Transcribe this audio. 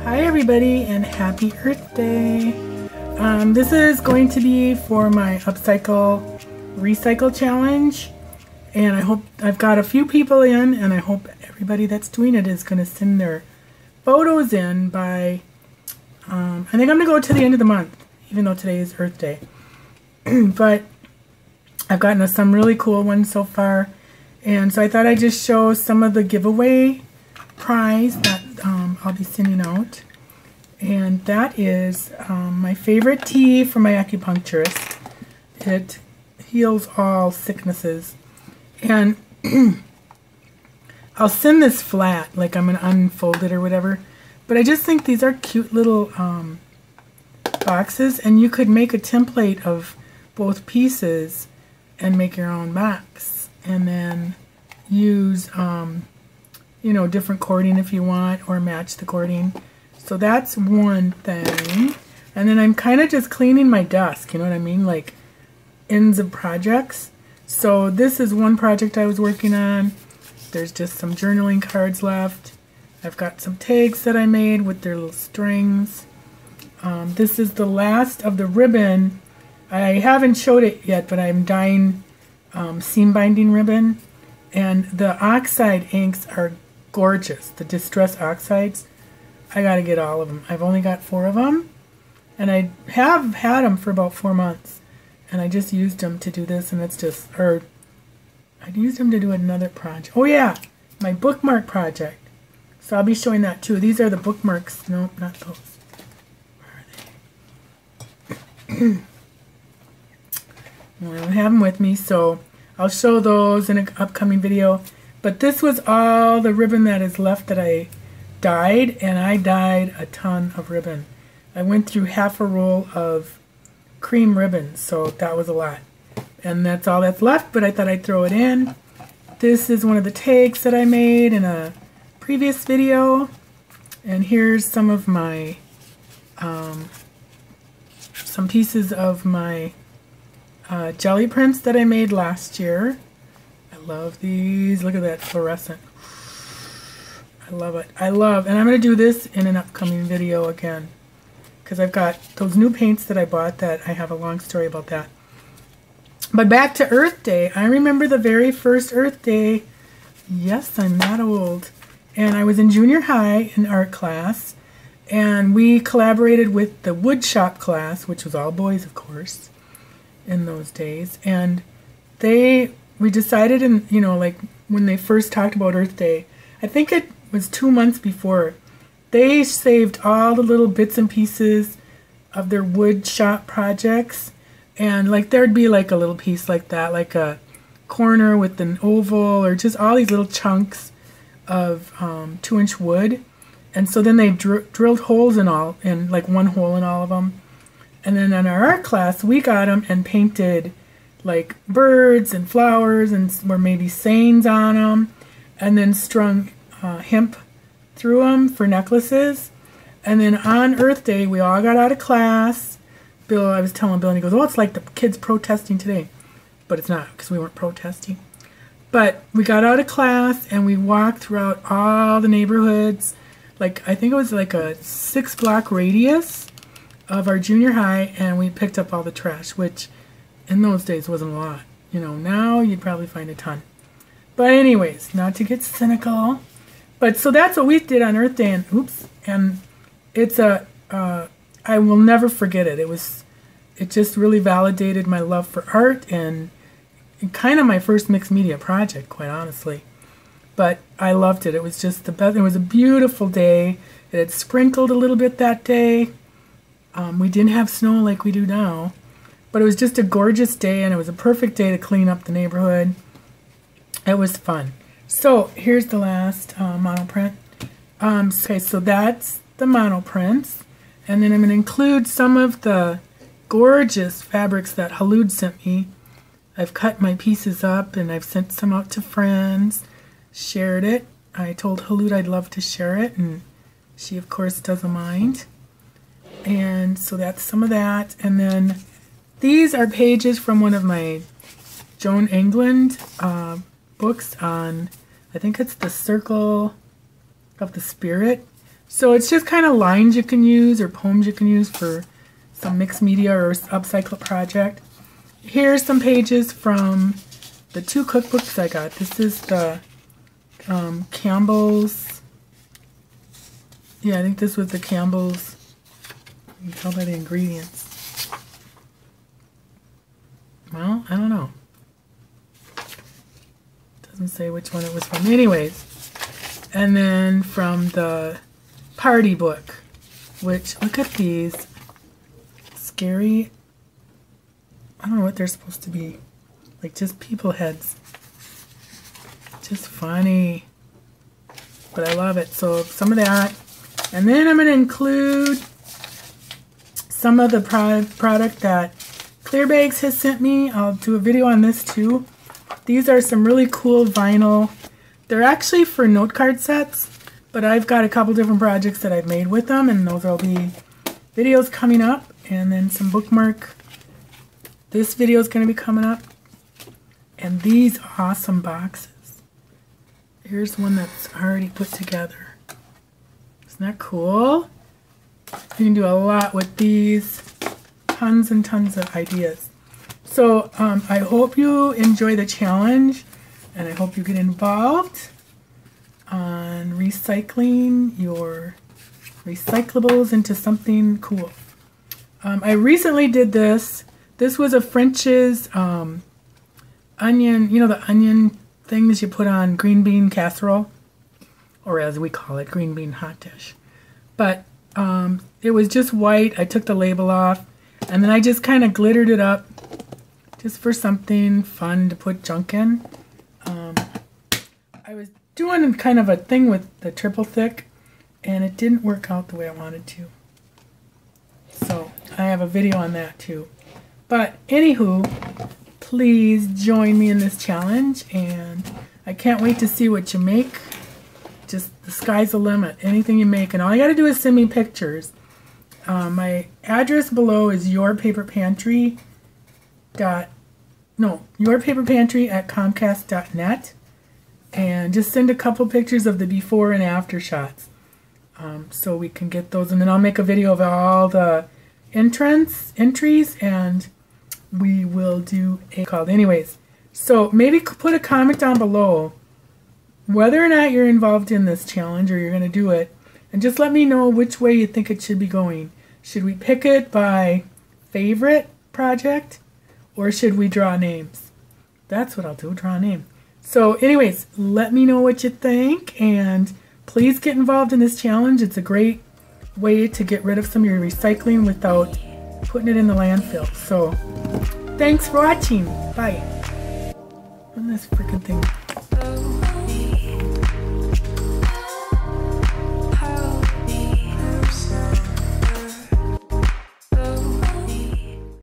Hi everybody and happy Earth Day. This is going to be for my Upcycle Recycle Challenge, and I hope I've got a few people in, and I hope everybody that's doing it is going to send their photos in by, I think I'm going to go to the end of the month, even though today is Earth Day. But I've gotten some really cool ones so far, and so I thought I'd just show some of the giveaway prize that I'll be sending out. And that is my favorite tea from my acupuncturist. It heals all sicknesses. And I'll send this flat, like I'm going to unfold it or whatever. But I just think these are cute little boxes, and you could make a template of both pieces and make your own box. And then use, you know, different cording if you want, or match the cording. So that's one thing. And then I'm kind of just cleaning my desk, you know what I mean? Like ends of projects. So this is one project I was working on. There's just some journaling cards left. I've got some tags that I made with their little strings. This is the last of the ribbon. I haven't showed it yet, but I'm dyeing seam binding ribbon. And the oxide inks are gorgeous. The Distress Oxides. I gotta get all of them. I've only got 4 of them, and I have had them for about 4 months, and I just used them to do this, and it's just, or I used them to do another project. Oh yeah, my bookmark project. So I'll be showing that too. These are the bookmarks. Nope, not those. Where are they? Well, I don't have them with me, so I'll show those in an upcoming video. But this was all the ribbon that is left that I dyed, and I dyed a ton of ribbon. I went through half a roll of cream ribbon, so that was a lot. And that's all that's left, but I thought I'd throw it in. This is one of the tags that I made in a previous video. And here's some of my, some pieces of my jelly prints that I made last year. I love these. Look at that fluorescent. I love it. I love, and I'm going to do this in an upcoming video again, because I've got those new paints that I bought that I have a long story about that. But back to Earth Day. I remember the very first Earth Day. Yes, I'm that old. And I was in junior high in art class, and we collaborated with the wood shop class, which was all boys, of course, in those days. And we decided, in, you know, like when they first talked about Earth Day, I think it was 2 months before, they saved all the little bits and pieces of their wood shop projects, and like there'd be like a little piece like that, like a corner with an oval, or just all these little chunks of 2-inch wood. And so then they drilled holes in all, and like 1 hole in all of them. And then in our art class, we got them and painted like birds and flowers, and or maybe sayings on them, and then strung hemp through them for necklaces. And then on Earth Day, we all got out of class. I was telling Bill, and he goes, "Oh, it's like the kids protesting today." But it's not, because we weren't protesting. But we got out of class, and we walked throughout all the neighborhoods. Like, I think it was like a 6-block radius of our junior high, and we picked up all the trash, which in those days wasn't a lot. You know, now you'd probably find a ton. But anyways, not to get cynical. But so that's what we did on Earth Day, and oops, and it's a, I will never forget it. It just really validated my love for art, and kind of my first mixed media project, quite honestly. But I loved it. It was just the best. It was a beautiful day. It had sprinkled a little bit that day. We didn't have snow like we do now, but it was just a gorgeous day, and it was a perfect day to clean up the neighborhood. It was fun. So here's the last monoprint. Okay, so that's the monoprints, and then I'm going to include some of the gorgeous fabrics that Halud sent me. I've cut my pieces up, and I've sent some out to friends, shared it. I told Halud I'd love to share it, and she of course doesn't mind. And so that's some of that. And then these are pages from one of my Joan England books on I think it's the Circle of the Spirit. So it's just kind of lines you can use or poems you can use for some mixed media or upcycle project. Here's some pages from the 2 cookbooks I got. This is the Campbell's. Yeah, I think this was the Campbell's. You can tell by the ingredients. Well, I don't know. Doesn't say which one it was from. Anyways, and then from the party book, which, look at these. Scary. I don't know what they're supposed to be. Like just people heads. Just funny. But I love it. So some of that. And then I'm going to include some of the product that Clear Bags has sent me. I'll do a video on this too. These are some really cool vinyl. They're actually for note card sets, but I've got a couple different projects that I've made with them, and those will be videos coming up. And then some bookmark. This video is going to be coming up. And these awesome boxes. Here's one that's already put together. Isn't that cool? You can do a lot with these. Tons and tons of ideas. So I hope you enjoy the challenge, and I hope you get involved on recycling your recyclables into something cool. I recently did this. This was a French's onion, you know, the onion things you put on green bean casserole, or as we call it, green bean hot dish. But it was just white. I took the label off, and then I just kind of glittered it up just for something fun to put junk in. I was doing kind of a thing with the triple thick, and it didn't work out the way I wanted to. So I have a video on that too. But anywho, please join me in this challenge, and I can't wait to see what you make. Just the sky's the limit. Anything you make, and all you got to do is send me pictures. My address below is yourpaperpantry@comcast.net, and just send a couple pictures of the before and after shots, so we can get those, and then I'll make a video of all the entries, and we will do a call. Anyways, so maybe put a comment down below whether or not you're involved in this challenge or you're going to do it, and just let me know which way you think it should be going. Should we pick it by favorite project, or should we draw names? That's what I'll do, draw a name. So anyways, let me know what you think, and please get involved in this challenge. It's a great way to get rid of some of your recycling without putting it in the landfill. So thanks for watching. Bye. On this freaking thing.